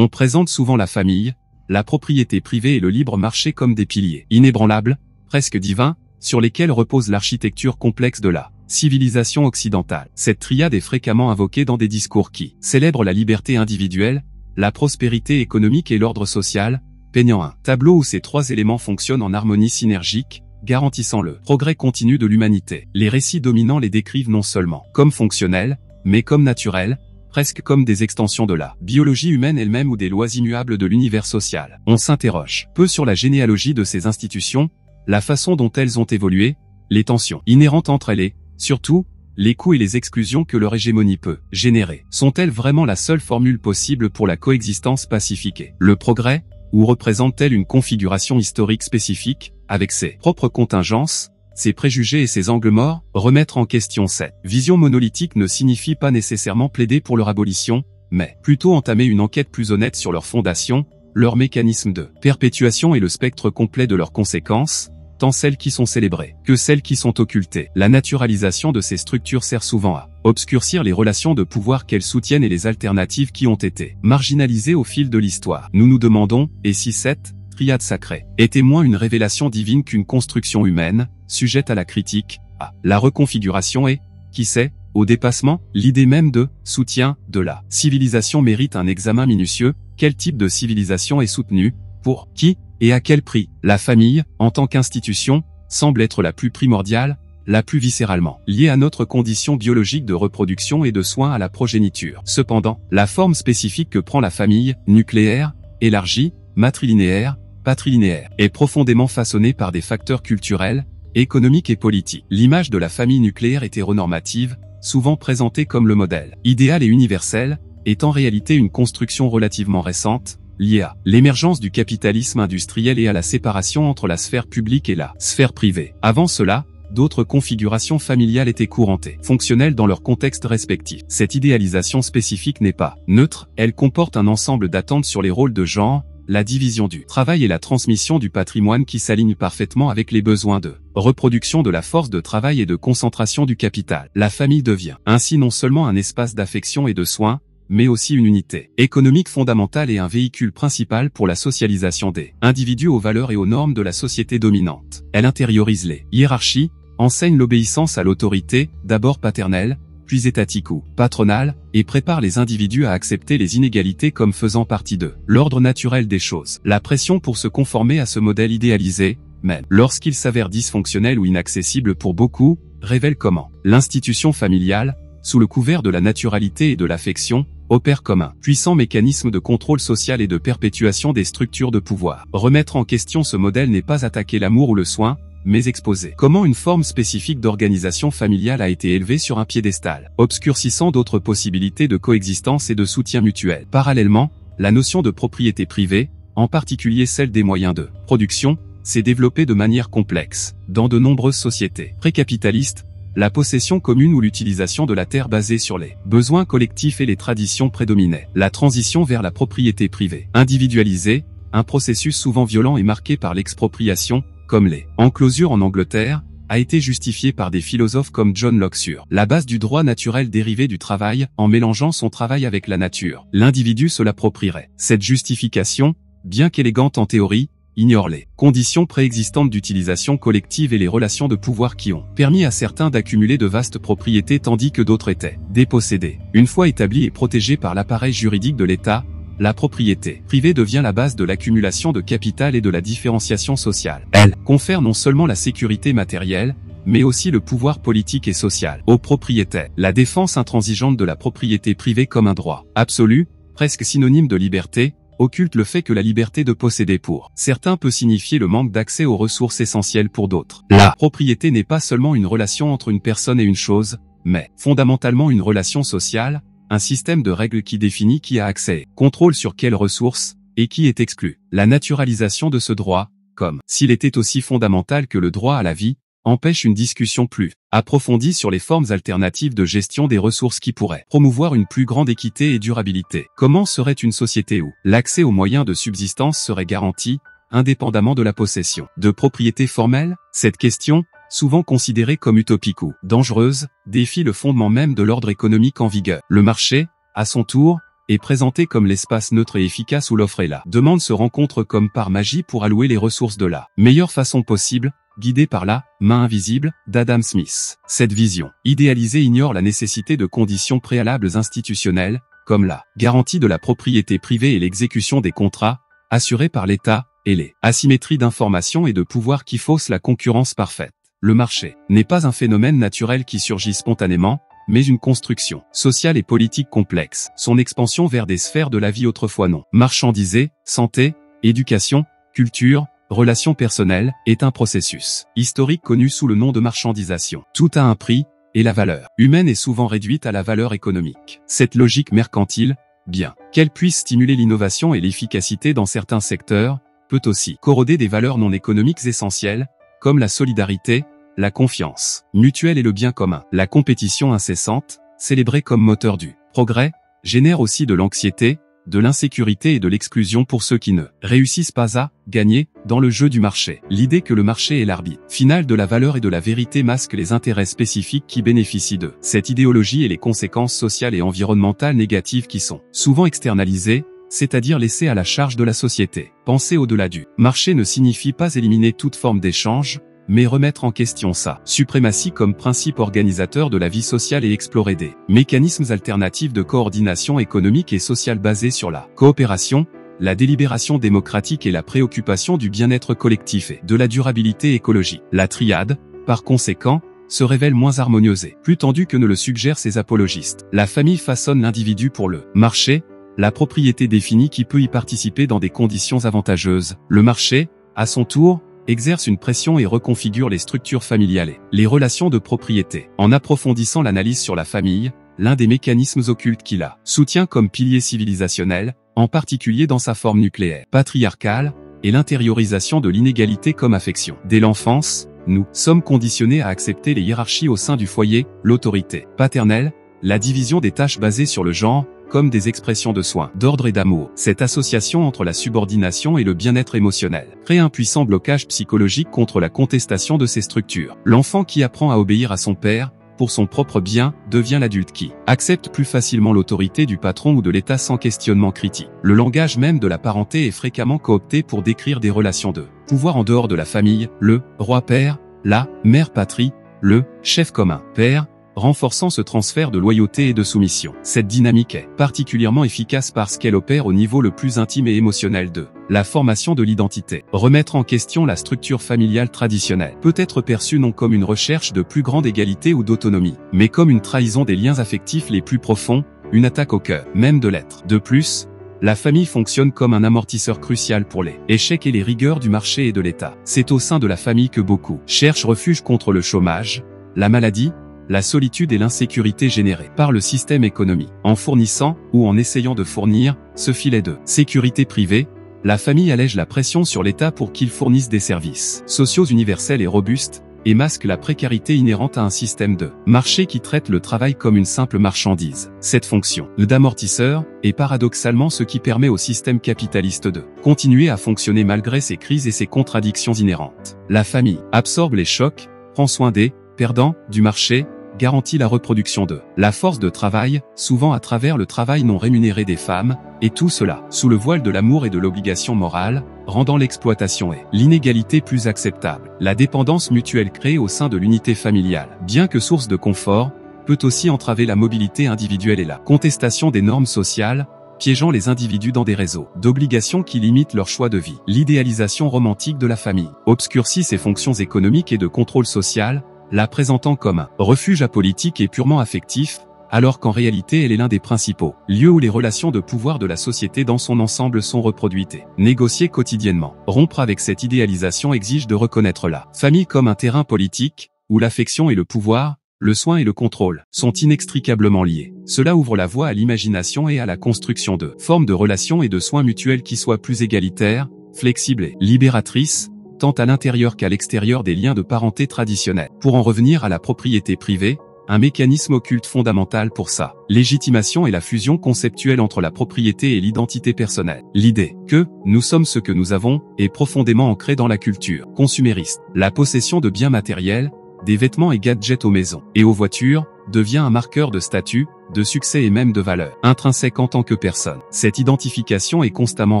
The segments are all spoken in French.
On présente souvent la famille, la propriété privée et le libre marché comme des piliers inébranlables, presque divins, sur lesquels repose l'architecture complexe de la civilisation occidentale. Cette triade est fréquemment invoquée dans des discours qui célèbrent la liberté individuelle, la prospérité économique et l'ordre social, peignant un tableau où ces trois éléments fonctionnent en harmonie synergique, garantissant le progrès continu de l'humanité. Les récits dominants les décrivent non seulement comme fonctionnels, mais comme naturels, presque comme des extensions de la biologie humaine elle-même ou des lois immuables de l'univers social. On s'interroge peu sur la généalogie de ces institutions, la façon dont elles ont évolué, les tensions inhérentes entre elles et, surtout, les coûts et les exclusions que leur hégémonie peut générer. Sont-elles vraiment la seule formule possible pour la coexistence pacifique et le progrès, ou représente-t-elle une configuration historique spécifique, avec ses propres contingences, ses préjugés et ses angles morts? Remettre en question cette vision monolithique ne signifie pas nécessairement plaider pour leur abolition, mais plutôt entamer une enquête plus honnête sur leurs fondations, leurs mécanismes de perpétuation et le spectre complet de leurs conséquences, tant celles qui sont célébrées que celles qui sont occultées. La naturalisation de ces structures sert souvent à obscurcir les relations de pouvoir qu'elles soutiennent et les alternatives qui ont été marginalisées au fil de l'histoire. Nous nous demandons, et si cette triade sacrée était moins une révélation divine qu'une construction humaine, sujette à la critique, à la reconfiguration et, qui sait, au dépassement? L'idée même de soutien de la civilisation mérite un examen minutieux. Quel type de civilisation est soutenu? Pour qui? Et à quel prix? La famille, en tant qu'institution, semble être la plus primordiale, la plus viscéralement liée à notre condition biologique de reproduction et de soins à la progéniture. Cependant, la forme spécifique que prend la famille, nucléaire, élargie, matrilinéaire, patrilinéaire, est profondément façonnée par des facteurs culturels, économiques et politiques. L'image de la famille nucléaire hétéronormative, souvent présentée comme le modèle idéal et universel, est en réalité une construction relativement récente, liée à l'émergence du capitalisme industriel et à la séparation entre la sphère publique et la sphère privée. Avant cela, d'autres configurations familiales étaient courantes et fonctionnelles dans leur contexte respectif. Cette idéalisation spécifique n'est pas neutre, elle comporte un ensemble d'attentes sur les rôles de genre, la division du travail et la transmission du patrimoine qui s'alignent parfaitement avec les besoins de reproduction de la force de travail et de concentration du capital. La famille devient ainsi non seulement un espace d'affection et de soins, mais aussi une unité économique fondamentale et un véhicule principal pour la socialisation des individus aux valeurs et aux normes de la société dominante. Elle intériorise les hiérarchies, enseigne l'obéissance à l'autorité, d'abord paternelle, puis étatique ou patronale, et prépare les individus à accepter les inégalités comme faisant partie de l'ordre naturel des choses. La pression pour se conformer à ce modèle idéalisé, même lorsqu'il s'avère dysfonctionnel ou inaccessible pour beaucoup, révèle comment l'institution familiale, sous le couvert de la naturalité et de l'affection, opère comme un puissant mécanisme de contrôle social et de perpétuation des structures de pouvoir. Remettre en question ce modèle n'est pas attaquer l'amour ou le soin, mais exposer comment une forme spécifique d'organisation familiale a été élevée sur un piédestal, obscurcissant d'autres possibilités de coexistence et de soutien mutuel. Parallèlement, la notion de propriété privée, en particulier celle des moyens de production, s'est développée de manière complexe. Dans de nombreuses sociétés précapitalistes, la possession commune ou l'utilisation de la terre basée sur les besoins collectifs et les traditions prédominaient. La transition vers la propriété privée individualisée, un processus souvent violent et marqué par l'expropriation, comme les enclosures en Angleterre, a été justifiée par des philosophes comme John Locke sur la base du droit naturel dérivé du travail, en mélangeant son travail avec la nature. L'individu se l'approprierait. Cette justification, bien qu'élégante en théorie, ignore les conditions préexistantes d'utilisation collective et les relations de pouvoir qui ont permis à certains d'accumuler de vastes propriétés tandis que d'autres étaient dépossédés. Une fois établie et protégée par l'appareil juridique de l'État, la propriété privée devient la base de l'accumulation de capital et de la différenciation sociale. Elle confère non seulement la sécurité matérielle, mais aussi le pouvoir politique et social aux propriétaires. La défense intransigeante de la propriété privée comme un droit absolu, presque synonyme de liberté, occulte le fait que la liberté de posséder pour certains peut signifier le manque d'accès aux ressources essentielles pour d'autres. La propriété n'est pas seulement une relation entre une personne et une chose, mais fondamentalement une relation sociale, un système de règles qui définit qui a accès, contrôle sur quelles ressources, et qui est exclu. La naturalisation de ce droit, comme s'il était aussi fondamental que le droit à la vie, empêche une discussion plus approfondie sur les formes alternatives de gestion des ressources qui pourraient promouvoir une plus grande équité et durabilité. Comment serait une société où l'accès aux moyens de subsistance serait garanti, indépendamment de la possession de propriété formelle? Cette question, souvent considérée comme utopique ou dangereuse, défie le fondement même de l'ordre économique en vigueur. Le marché, à son tour, est présenté comme l'espace neutre et efficace où l'offre et la demande se rencontrent comme par magie pour allouer les ressources de la meilleure façon possible, guidée par la main invisible d'Adam Smith. Cette vision idéalisée ignore la nécessité de conditions préalables institutionnelles, comme la garantie de la propriété privée et l'exécution des contrats, assurés par l'État, et les asymétries d'information et de pouvoir qui faussent la concurrence parfaite. Le marché n'est pas un phénomène naturel qui surgit spontanément, mais une construction sociale et politique complexe. Son expansion vers des sphères de la vie autrefois non marchandisées, santé, éducation, culture, relations personnelles, est un processus historique connu sous le nom de marchandisation. Tout a un prix, et la valeur humaine est souvent réduite à la valeur économique. Cette logique mercantile, bien qu'elle puisse stimuler l'innovation et l'efficacité dans certains secteurs, peut aussi corroder des valeurs non économiques essentielles, comme la solidarité, la confiance mutuelle et le bien commun. La compétition incessante, célébrée comme moteur du progrès, génère aussi de l'anxiété, de l'insécurité et de l'exclusion pour ceux qui ne réussissent pas à gagner dans le jeu du marché. L'idée que le marché est l'arbitre final de la valeur et de la vérité masque les intérêts spécifiques qui bénéficient de cette idéologie et les conséquences sociales et environnementales négatives qui sont souvent externalisées, c'est-à-dire laissées à la charge de la société. Penser au-delà du marché ne signifie pas éliminer toute forme d'échange, mais remettre en question sa suprématie comme principe organisateur de la vie sociale et explorer des mécanismes alternatifs de coordination économique et sociale basés sur la coopération, la délibération démocratique et la préoccupation du bien-être collectif et de la durabilité écologique. La triade, par conséquent, se révèle moins harmonieuse et plus tendue que ne le suggèrent ses apologistes. La famille façonne l'individu pour le marché, la propriété définit qui peut y participer dans des conditions avantageuses. Le marché, à son tour, exerce une pression et reconfigure les structures familiales et les relations de propriété. En approfondissant l'analyse sur la famille, l'un des mécanismes occultes qui la soutient comme pilier civilisationnel, en particulier dans sa forme nucléaire, patriarcale, est l'intériorisation de l'inégalité comme affection. Dès l'enfance, nous sommes conditionnés à accepter les hiérarchies au sein du foyer, l'autorité paternelle, la division des tâches basées sur le genre, comme des expressions de soins, d'ordre et d'amour. Cette association entre la subordination et le bien-être émotionnel crée un puissant blocage psychologique contre la contestation de ces structures. L'enfant qui apprend à obéir à son père, pour son propre bien, devient l'adulte qui accepte plus facilement l'autorité du patron ou de l'État sans questionnement critique. Le langage même de la parenté est fréquemment coopté pour décrire des relations de pouvoir en dehors de la famille, le roi-père, la mère-patrie, le chef commun, père, renforçant ce transfert de loyauté et de soumission. Cette dynamique est particulièrement efficace parce qu'elle opère au niveau le plus intime et émotionnel de la formation de l'identité. Remettre en question la structure familiale traditionnelle peut être perçue non comme une recherche de plus grande égalité ou d'autonomie, mais comme une trahison des liens affectifs les plus profonds, une attaque au cœur même de l'être. De plus, la famille fonctionne comme un amortisseur crucial pour les échecs et les rigueurs du marché et de l'État. C'est au sein de la famille que beaucoup cherchent refuge contre le chômage, la maladie, la solitude et l'insécurité générées par le système économique. En fournissant, ou en essayant de fournir, ce filet de sécurité privée, la famille allège la pression sur l'État pour qu'il fournisse des services sociaux universels et robustes, et masque la précarité inhérente à un système de marché qui traite le travail comme une simple marchandise. Cette fonction d'amortisseur est paradoxalement ce qui permet au système capitaliste de continuer à fonctionner malgré ses crises et ses contradictions inhérentes. La famille absorbe les chocs, prend soin des perdants du marché, garantit la reproduction de la force de travail, souvent à travers le travail non rémunéré des femmes, et tout cela, sous le voile de l'amour et de l'obligation morale, rendant l'exploitation et l'inégalité plus acceptables. La dépendance mutuelle créée au sein de l'unité familiale, bien que source de confort, peut aussi entraver la mobilité individuelle et la contestation des normes sociales, piégeant les individus dans des réseaux d'obligations qui limitent leur choix de vie. L'idéalisation romantique de la famille obscurcit ses fonctions économiques et de contrôle social, la présentant comme un refuge apolitique et purement affectif, alors qu'en réalité elle est l'un des principaux lieux où les relations de pouvoir de la société dans son ensemble sont reproduites et négociées quotidiennement. Rompre avec cette idéalisation exige de reconnaître la famille comme un terrain politique, où l'affection et le pouvoir, le soin et le contrôle sont inextricablement liés. Cela ouvre la voie à l'imagination et à la construction de formes de relations et de soins mutuels qui soient plus égalitaires, flexibles et libératrices, tant à l'intérieur qu'à l'extérieur des liens de parenté traditionnels. Pour en revenir à la propriété privée, un mécanisme occulte fondamental pour sa légitimation est la fusion conceptuelle entre la propriété et l'identité personnelle. L'idée que nous sommes ce que nous avons est profondément ancrée dans la culture consumériste. La possession de biens matériels, des vêtements et gadgets aux maisons et aux voitures, devient un marqueur de statut, de succès et même de valeur intrinsèque en tant que personne. Cette identification est constamment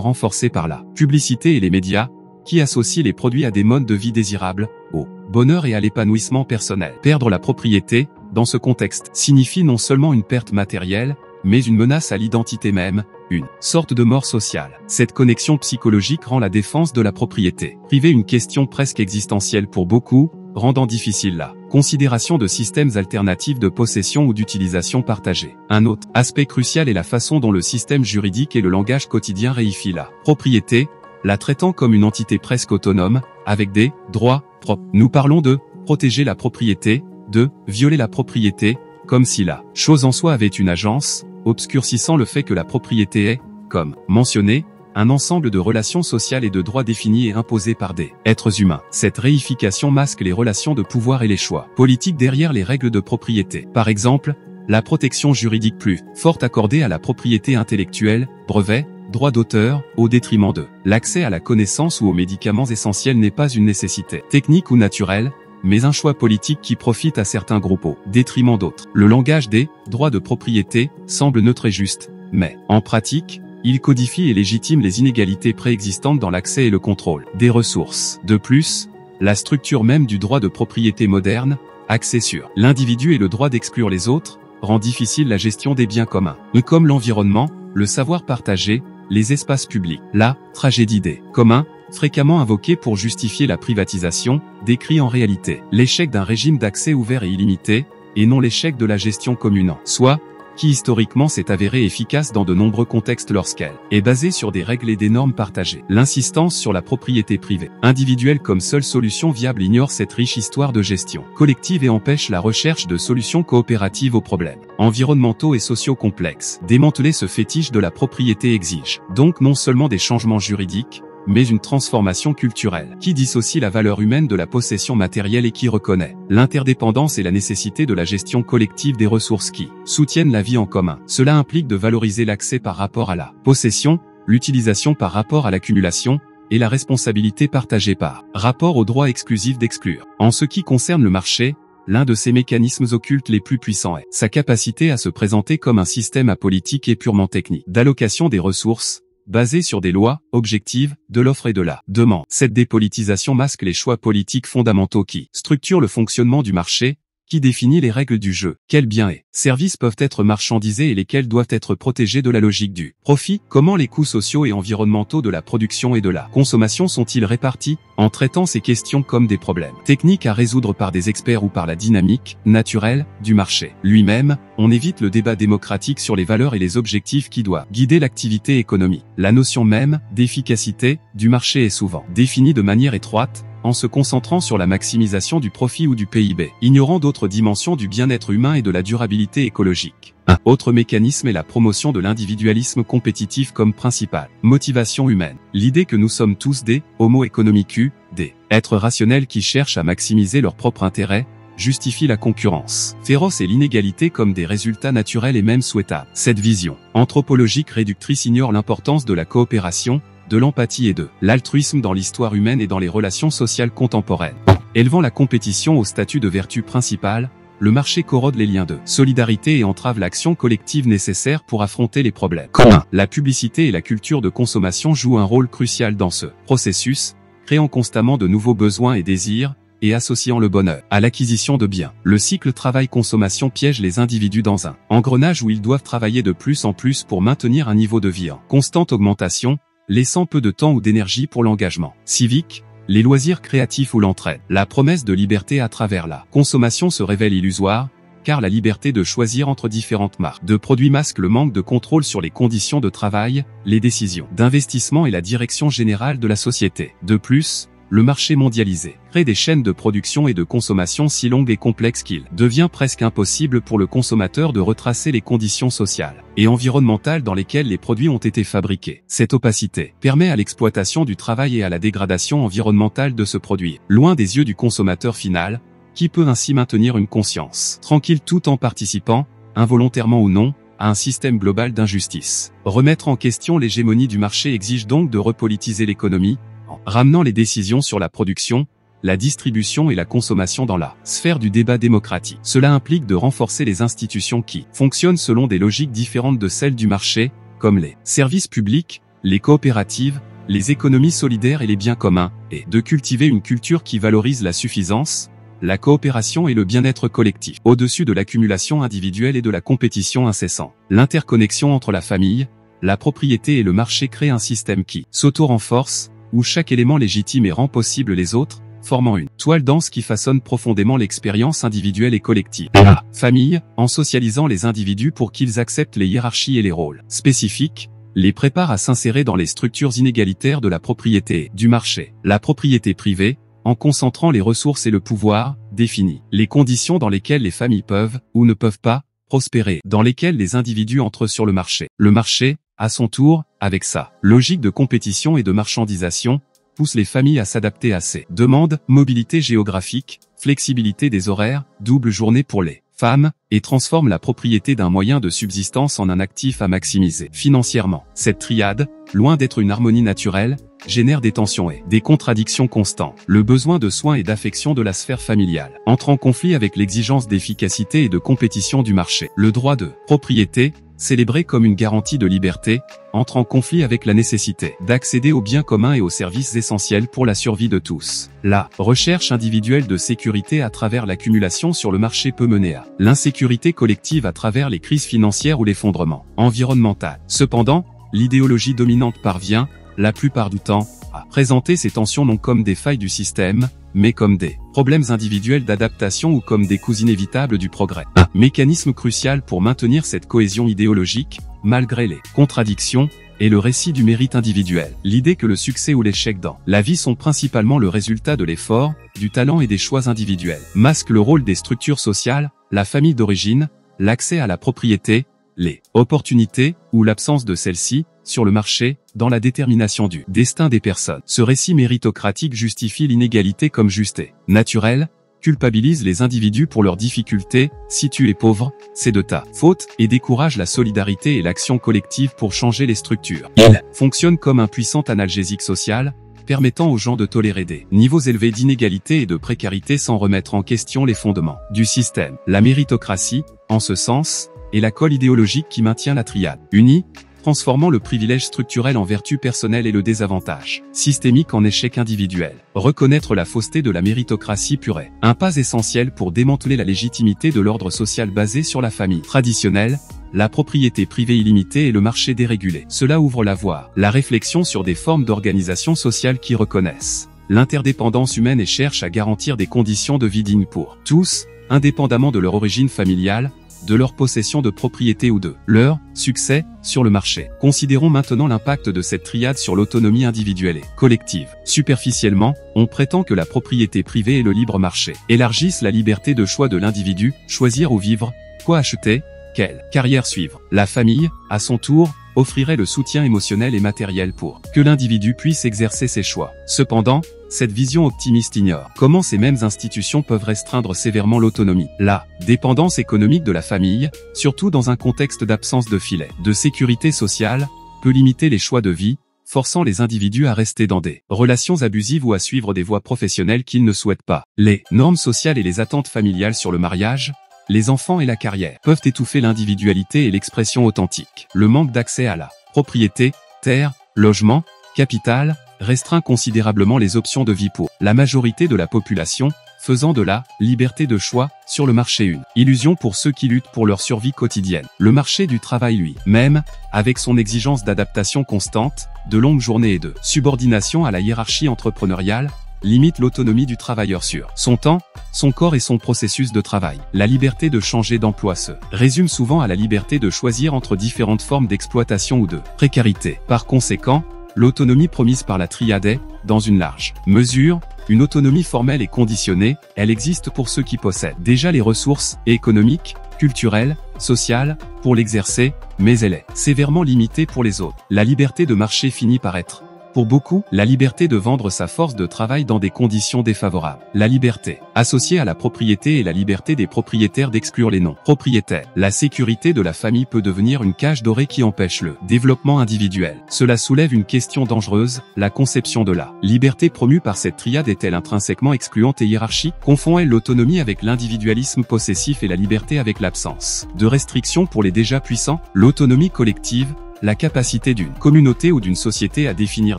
renforcée par la publicité et les médias, qui associent les produits à des modes de vie désirables, au bonheur et à l'épanouissement personnel. Perdre la propriété, dans ce contexte, signifie non seulement une perte matérielle, mais une menace à l'identité même, une sorte de mort sociale. Cette connexion psychologique rend la défense de la propriété privée une question presque existentielle pour beaucoup, rendant difficile la considération de systèmes alternatifs de possession ou d'utilisation partagée. Un autre aspect crucial est la façon dont le système juridique et le langage quotidien réifient la propriété, la traitant comme une entité presque autonome, avec des droits propres. Nous parlons de protéger la propriété, de violer la propriété, comme si la chose en soi avait une agence, obscurcissant le fait que la propriété est, comme mentionné, un ensemble de relations sociales et de droits définis et imposés par des êtres humains. Cette réification masque les relations de pouvoir et les choix politiques derrière les règles de propriété. Par exemple, la protection juridique plus forte accordée à la propriété intellectuelle, brevets, droits d'auteur, au détriment de l'accès à la connaissance ou aux médicaments essentiels n'est pas une nécessité technique ou naturelle, mais un choix politique qui profite à certains groupes au détriment d'autres. Le langage des droits de propriété semble neutre et juste, mais, en pratique, il codifie et légitime les inégalités préexistantes dans l'accès et le contrôle des ressources. De plus, la structure même du droit de propriété moderne, axée sur l'individu et le droit d'exclure les autres, rend difficile la gestion des biens communs, comme l'environnement, le savoir partagé, les espaces publics. La tragédie des communs, fréquemment invoquée pour justifier la privatisation, décrit en réalité l'échec d'un régime d'accès ouvert et illimité, et non l'échec de la gestion commune en soi, qui historiquement s'est avérée efficace dans de nombreux contextes lorsqu'elle est basée sur des règles et des normes partagées. L'insistance sur la propriété privée individuelle comme seule solution viable ignore cette riche histoire de gestion collective et empêche la recherche de solutions coopératives aux problèmes environnementaux et sociaux complexes. Démanteler ce fétiche de la propriété exige donc non seulement des changements juridiques, mais une transformation culturelle qui dissocie la valeur humaine de la possession matérielle et qui reconnaît l'interdépendance et la nécessité de la gestion collective des ressources qui soutiennent la vie en commun. Cela implique de valoriser l'accès par rapport à la possession, l'utilisation par rapport à l'accumulation, et la responsabilité partagée par rapport au droit exclusif d'exclure. En ce qui concerne le marché, l'un de ses mécanismes occultes les plus puissants est sa capacité à se présenter comme un système apolitique et purement technique d'allocation des ressources, basé sur des lois objectives de l'offre et de la demande. Cette dépolitisation masque les choix politiques fondamentaux qui structurent le fonctionnement du marché, qui définit les règles du jeu. Quels biens et services peuvent être marchandisés et lesquels doivent être protégés de la logique du profit? Comment les coûts sociaux et environnementaux de la production et de la consommation sont-ils répartis? En traitant ces questions comme des problèmes techniques à résoudre par des experts ou par la dynamique naturelle du marché lui-même, on évite le débat démocratique sur les valeurs et les objectifs qui doivent guider l'activité économique. La notion même d'efficacité du marché est souvent définie de manière étroite, en se concentrant sur la maximisation du profit ou du PIB, ignorant d'autres dimensions du bien-être humain et de la durabilité écologique. Un autre mécanisme est la promotion de l'individualisme compétitif comme principale motivation humaine. L'idée que nous sommes tous des homo economicus, des êtres rationnels qui cherchent à maximiser leur propre intérêt, justifie la concurrence féroce et l'inégalité comme des résultats naturels et même souhaitables. Cette vision anthropologique réductrice ignore l'importance de la coopération, de l'empathie et de l'altruisme dans l'histoire humaine et dans les relations sociales contemporaines. Élevant la compétition au statut de vertu principale, le marché corrode les liens de solidarité et entrave l'action collective nécessaire pour affronter les problèmes communs. La publicité et la culture de consommation jouent un rôle crucial dans ce processus, créant constamment de nouveaux besoins et désirs, et associant le bonheur à l'acquisition de biens. Le cycle travail-consommation piège les individus dans un engrenage où ils doivent travailler de plus en plus pour maintenir un niveau de vie en constante augmentation, laissant peu de temps ou d'énergie pour l'engagement civique, les loisirs créatifs ou l'entraide. La promesse de liberté à travers la consommation se révèle illusoire, car la liberté de choisir entre différentes marques de produits masque le manque de contrôle sur les conditions de travail, les décisions d'investissement et la direction générale de la société. De plus, le marché mondialisé crée des chaînes de production et de consommation si longues et complexes qu'il devient presque impossible pour le consommateur de retracer les conditions sociales et environnementales dans lesquelles les produits ont été fabriqués. Cette opacité permet à l'exploitation du travail et à la dégradation environnementale de se produire, loin des yeux du consommateur final, qui peut ainsi maintenir une conscience tranquille tout en participant, involontairement ou non, à un système global d'injustice. Remettre en question l'hégémonie du marché exige donc de repolitiser l'économie, en ramenant les décisions sur la production, la distribution et la consommation dans la sphère du débat démocratique. Cela implique de renforcer les institutions qui fonctionnent selon des logiques différentes de celles du marché, comme les services publics, les coopératives, les économies solidaires et les biens communs, et de cultiver une culture qui valorise la suffisance, la coopération et le bien-être collectif, au-dessus de l'accumulation individuelle et de la compétition incessante. L'interconnexion entre la famille, la propriété et le marché crée un système qui s'auto-renforce, où chaque élément légitime et rend possible les autres, formant une toile dense qui façonne profondément l'expérience individuelle et collective. La famille, en socialisant les individus pour qu'ils acceptent les hiérarchies et les rôles spécifiques, les prépare à s'insérer dans les structures inégalitaires de la propriété et du marché. La propriété privée, en concentrant les ressources et le pouvoir, définit les conditions dans lesquelles les familles peuvent, ou ne peuvent pas, prospérer, dans lesquelles les individus entrent sur le marché. Le marché, à son tour, avec sa logique de compétition et de marchandisation, pousse les familles à s'adapter à ces demandes, mobilité géographique, flexibilité des horaires, double journée pour les femmes, et transforme la propriété d'un moyen de subsistance en un actif à maximiser financièrement. Cette triade, loin d'être une harmonie naturelle, génère des tensions et des contradictions constantes. Le besoin de soins et d'affection de la sphère familiale entre en conflit avec l'exigence d'efficacité et de compétition du marché. Le droit de propriété, célébré comme une garantie de liberté, entre en conflit avec la nécessité d'accéder aux biens communs et aux services essentiels pour la survie de tous. La recherche individuelle de sécurité à travers l'accumulation sur le marché peut mener à l'insécurité collective à travers les crises financières ou l'effondrement environnemental. Cependant, l'idéologie dominante parvient, la plupart du temps, à présenter ces tensions non comme des failles du système, mais comme des problèmes individuels d'adaptation ou comme des causes inévitables du progrès. Un mécanisme crucial pour maintenir cette cohésion idéologique, malgré les contradictions, est le récit du mérite individuel. L'idée que le succès ou l'échec dans la vie sont principalement le résultat de l'effort, du talent et des choix individuels, masque le rôle des structures sociales, la famille d'origine, l'accès à la propriété, les opportunités, ou l'absence de celles-ci, sur le marché, dans la détermination du destin des personnes. Ce récit méritocratique justifie l'inégalité comme juste et naturelle, culpabilise les individus pour leurs difficultés, si tu es pauvre, c'est de ta faute, et décourage la solidarité et l'action collective pour changer les structures. Il fonctionne comme un puissant analgésique social, permettant aux gens de tolérer des niveaux élevés d'inégalité et de précarité sans remettre en question les fondements du système. La méritocratie, en ce sens, est la colle idéologique qui maintient la triade unie, transformant le privilège structurel en vertu personnelle et le désavantage systémique en échec individuel. Reconnaître la fausseté de la méritocratie pure est un pas essentiel pour démanteler la légitimité de l'ordre social basé sur la famille traditionnelle, la propriété privée illimitée et le marché dérégulé. Cela ouvre la voie à la réflexion sur des formes d'organisation sociale qui reconnaissent l'interdépendance humaine et cherchent à garantir des conditions de vie dignes pour tous, indépendamment de leur origine familiale, de leur possession de propriété ou de leur succès sur le marché. Considérons maintenant l'impact de cette triade sur l'autonomie individuelle et collective. Superficiellement, on prétend que la propriété privée et le libre marché élargissent la liberté de choix de l'individu, choisir où vivre, quoi acheter, quelle carrière suivre. La famille, à son tour, offrirait le soutien émotionnel et matériel pour que l'individu puisse exercer ses choix. Cependant, cette vision optimiste ignore comment ces mêmes institutions peuvent restreindre sévèrement l'autonomie. La dépendance économique de la famille, surtout dans un contexte d'absence de filet de sécurité sociale, peut limiter les choix de vie, forçant les individus à rester dans des relations abusives ou à suivre des voies professionnelles qu'ils ne souhaitent pas. Les normes sociales et les attentes familiales sur le mariage, les enfants et la carrière peuvent étouffer l'individualité et l'expression authentique. Le manque d'accès à la propriété, terre, logement, capital, restreint considérablement les options de vie pour la majorité de la population, faisant de la liberté de choix sur le marché une illusion pour ceux qui luttent pour leur survie quotidienne. Le marché du travail lui-même, avec son exigence d'adaptation constante, de longues journées et de subordination à la hiérarchie entrepreneuriale, limite l'autonomie du travailleur sur son temps, son corps et son processus de travail. La liberté de changer d'emploi se résume souvent à la liberté de choisir entre différentes formes d'exploitation ou de précarité. Par conséquent, l'autonomie promise par la triade est, dans une large mesure, une autonomie formelle et conditionnée. Elle existe pour ceux qui possèdent déjà les ressources économiques, culturelles, sociales, pour l'exercer, mais elle est sévèrement limitée pour les autres. La liberté de marché finit par être, Pour beaucoup, la liberté de vendre sa force de travail dans des conditions défavorables. La liberté, associée à la propriété et la liberté des propriétaires d'exclure les non-propriétaires. La sécurité de la famille peut devenir une cage dorée qui empêche le développement individuel. Cela soulève une question dangereuse, la conception de la liberté promue par cette triade est-elle intrinsèquement excluante et hiérarchique? Confond-elle l'autonomie avec l'individualisme possessif et la liberté avec l'absence de restrictions pour les déjà puissants? L'autonomie collective, la capacité d'une communauté ou d'une société à définir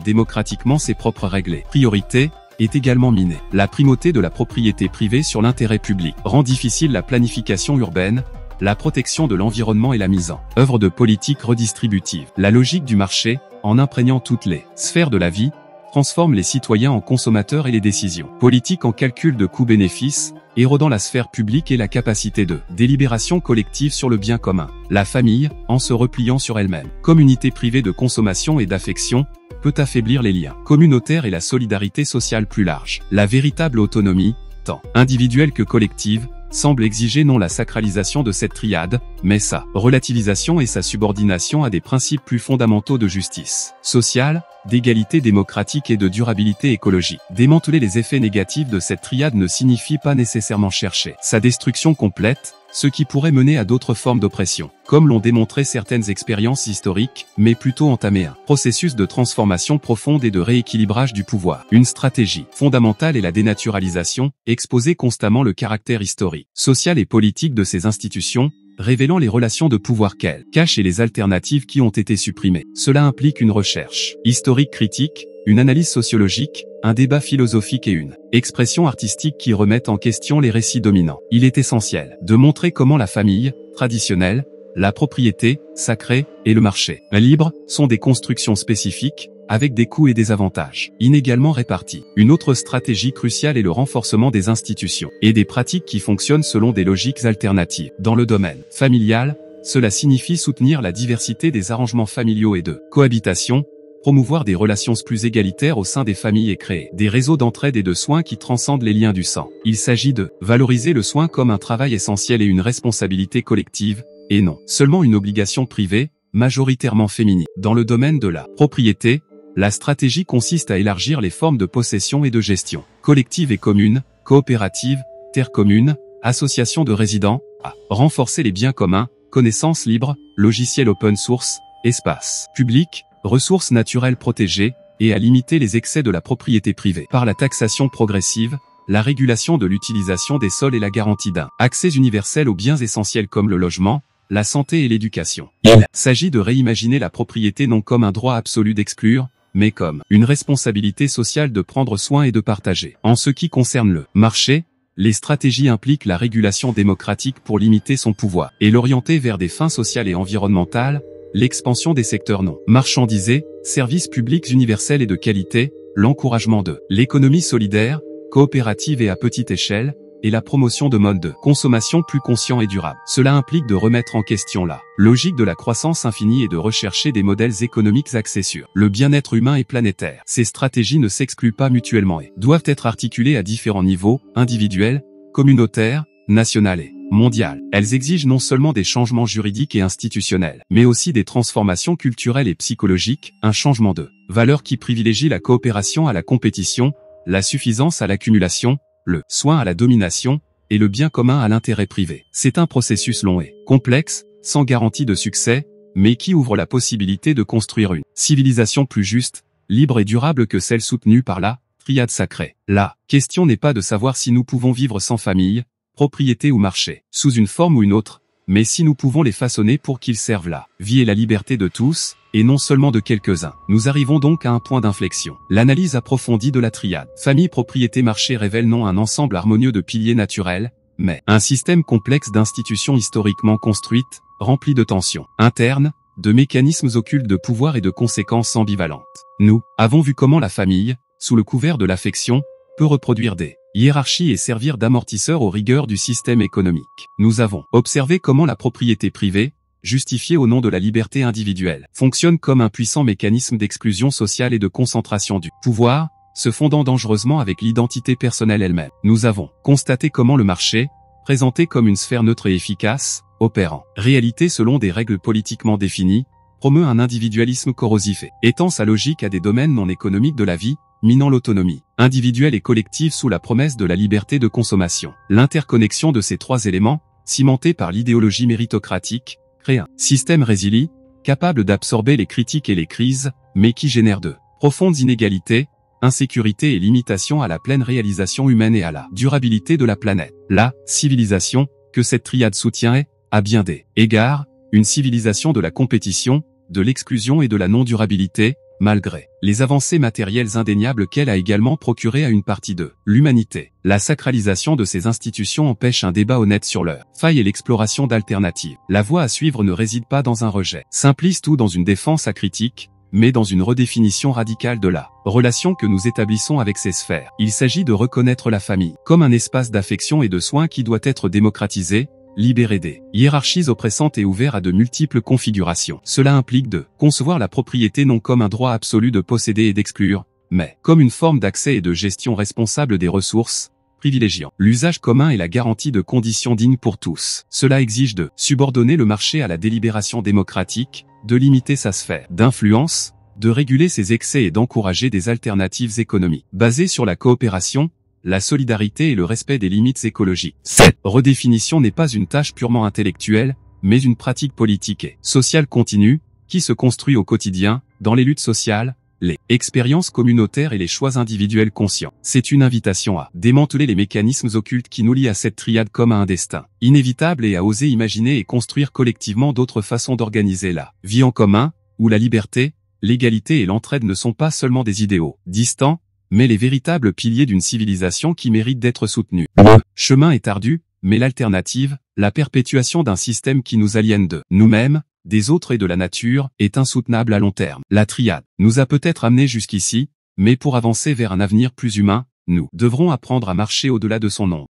démocratiquement ses propres règles et priorités, est également minée. La primauté de la propriété privée sur l'intérêt public rend difficile la planification urbaine, la protection de l'environnement et la mise en œuvre de politiques redistributives. La logique du marché, en imprégnant toutes les sphères de la vie, transforme les citoyens en consommateurs et les décisions politiques en calcul de coûts-bénéfices, érodant la sphère publique et la capacité de délibération collective sur le bien commun. La famille, en se repliant sur elle-même, comme unité privée de consommation et d'affection, peut affaiblir les liens communautaires et la solidarité sociale plus large. La véritable autonomie, tant individuelle que collective, semble exiger non la sacralisation de cette triade, mais sa relativisation et sa subordination à des principes plus fondamentaux de justice sociale, d'égalité démocratique et de durabilité écologique. Démanteler les effets négatifs de cette triade ne signifie pas nécessairement chercher sa destruction complète, ce qui pourrait mener à d'autres formes d'oppression, comme l'ont démontré certaines expériences historiques, mais plutôt entamer un processus de transformation profonde et de rééquilibrage du pouvoir. Une stratégie fondamentale est la dénaturalisation, exposer constamment le caractère historique, social et politique de ces institutions, révélant les relations de pouvoir qu'elles cachent et les alternatives qui ont été supprimées. Cela implique une recherche historique critique, une analyse sociologique, un débat philosophique et une expression artistique qui remettent en question les récits dominants. Il est essentiel de montrer comment la famille, traditionnelle, la propriété, sacrée, et le marché, libre, sont des constructions spécifiques, avec des coûts et des avantages inégalement répartis. Une autre stratégie cruciale est le renforcement des institutions et des pratiques qui fonctionnent selon des logiques alternatives. Dans le domaine familial, cela signifie soutenir la diversité des arrangements familiaux et de cohabitation, promouvoir des relations plus égalitaires au sein des familles et créer des réseaux d'entraide et de soins qui transcendent les liens du sang. Il s'agit de valoriser le soin comme un travail essentiel et une responsabilité collective, et non seulement une obligation privée, majoritairement féminine. Dans le domaine de la propriété, la stratégie consiste à élargir les formes de possession et de gestion, collective et commune, coopérative, terre commune, association de résidents, à renforcer les biens communs, connaissances libres, logiciels open source, espaces publics, ressources naturelles protégées, et à limiter les excès de la propriété privée par la taxation progressive, la régulation de l'utilisation des sols et la garantie d'un accès universel aux biens essentiels comme le logement, la santé et l'éducation. Il s'agit de réimaginer la propriété non comme un droit absolu d'exclure, mais comme une responsabilité sociale de prendre soin et de partager. En ce qui concerne le marché, les stratégies impliquent la régulation démocratique pour limiter son pouvoir et l'orienter vers des fins sociales et environnementales, l'expansion des secteurs non marchandisés, services publics universels et de qualité, l'encouragement de l'économie solidaire, coopérative et à petite échelle, et la promotion de modes de consommation plus conscients et durables. Cela implique de remettre en question la logique de la croissance infinie et de rechercher des modèles économiques axés sur le bien-être humain et planétaire. Ces stratégies ne s'excluent pas mutuellement et doivent être articulées à différents niveaux, individuels, communautaires, national et mondial. Elles exigent non seulement des changements juridiques et institutionnels, mais aussi des transformations culturelles et psychologiques, un changement de valeurs qui privilégie la coopération à la compétition, la suffisance à l'accumulation, le soin à la domination, et le bien commun à l'intérêt privé. C'est un processus long et complexe, sans garantie de succès, mais qui ouvre la possibilité de construire une civilisation plus juste, libre et durable que celle soutenue par la triade sacrée. La question n'est pas de savoir si nous pouvons vivre sans famille, propriété ou marché, sous une forme ou une autre, mais si nous pouvons les façonner pour qu'ils servent la vie et la liberté de tous, et non seulement de quelques-uns. Nous arrivons donc à un point d'inflexion. L'analyse approfondie de la triade famille, propriété, marché révèle non un ensemble harmonieux de piliers naturels, mais un système complexe d'institutions historiquement construites, rempli de tensions internes, de mécanismes occultes de pouvoir et de conséquences ambivalentes. Nous avons vu comment la famille, sous le couvert de l'affection, peut reproduire des hiérarchies et servir d'amortisseur aux rigueurs du système économique. Nous avons observé comment la propriété privée, justifiée au nom de la liberté individuelle, fonctionne comme un puissant mécanisme d'exclusion sociale et de concentration du pouvoir, se fondant dangereusement avec l'identité personnelle elle-même. Nous avons constaté comment le marché, présenté comme une sphère neutre et efficace, opère en réalité selon des règles politiquement définies, promeut un individualisme corrosif et étend sa logique à des domaines non économiques de la vie, minant l'autonomie individuelle et collective sous la promesse de la liberté de consommation. L'interconnexion de ces trois éléments, cimentés par l'idéologie méritocratique, crée un système résilient, capable d'absorber les critiques et les crises, mais qui génère de profondes inégalités, insécurité et limitations à la pleine réalisation humaine et à la durabilité de la planète. La civilisation, que cette triade soutient est, à bien des égards, une civilisation de la compétition, de l'exclusion et de la non-durabilité, malgré les avancées matérielles indéniables qu'elle a également procurées à une partie de l'humanité. La sacralisation de ces institutions empêche un débat honnête sur leur faille et l'exploration d'alternatives. La voie à suivre ne réside pas dans un rejet simpliste ou dans une défense acritique, mais dans une redéfinition radicale de la relation que nous établissons avec ces sphères. Il s'agit de reconnaître la famille comme un espace d'affection et de soins qui doit être démocratisé, libéré des hiérarchies oppressantes et ouvert à de multiples configurations. Cela implique de concevoir la propriété non comme un droit absolu de posséder et d'exclure, mais comme une forme d'accès et de gestion responsable des ressources, privilégiant l'usage commun et la garantie de conditions dignes pour tous. Cela exige de subordonner le marché à la délibération démocratique, de limiter sa sphère d'influence, de réguler ses excès et d'encourager des alternatives économiques basées sur la coopération, la solidarité et le respect des limites écologiques. Cette redéfinition n'est pas une tâche purement intellectuelle, mais une pratique politique et sociale continue, qui se construit au quotidien, dans les luttes sociales, les expériences communautaires et les choix individuels conscients. C'est une invitation à démanteler les mécanismes occultes qui nous lient à cette triade comme à un destin inévitable et à oser imaginer et construire collectivement d'autres façons d'organiser la vie en commun, où la liberté, l'égalité et l'entraide ne sont pas seulement des idéaux distants, mais les véritables piliers d'une civilisation qui mérite d'être soutenue. Le chemin est ardu, mais l'alternative, la perpétuation d'un système qui nous aliène de nous-mêmes, des autres et de la nature, est insoutenable à long terme. La triade nous a peut-être amenés jusqu'ici, mais pour avancer vers un avenir plus humain, nous devrons apprendre à marcher au-delà de son ombre.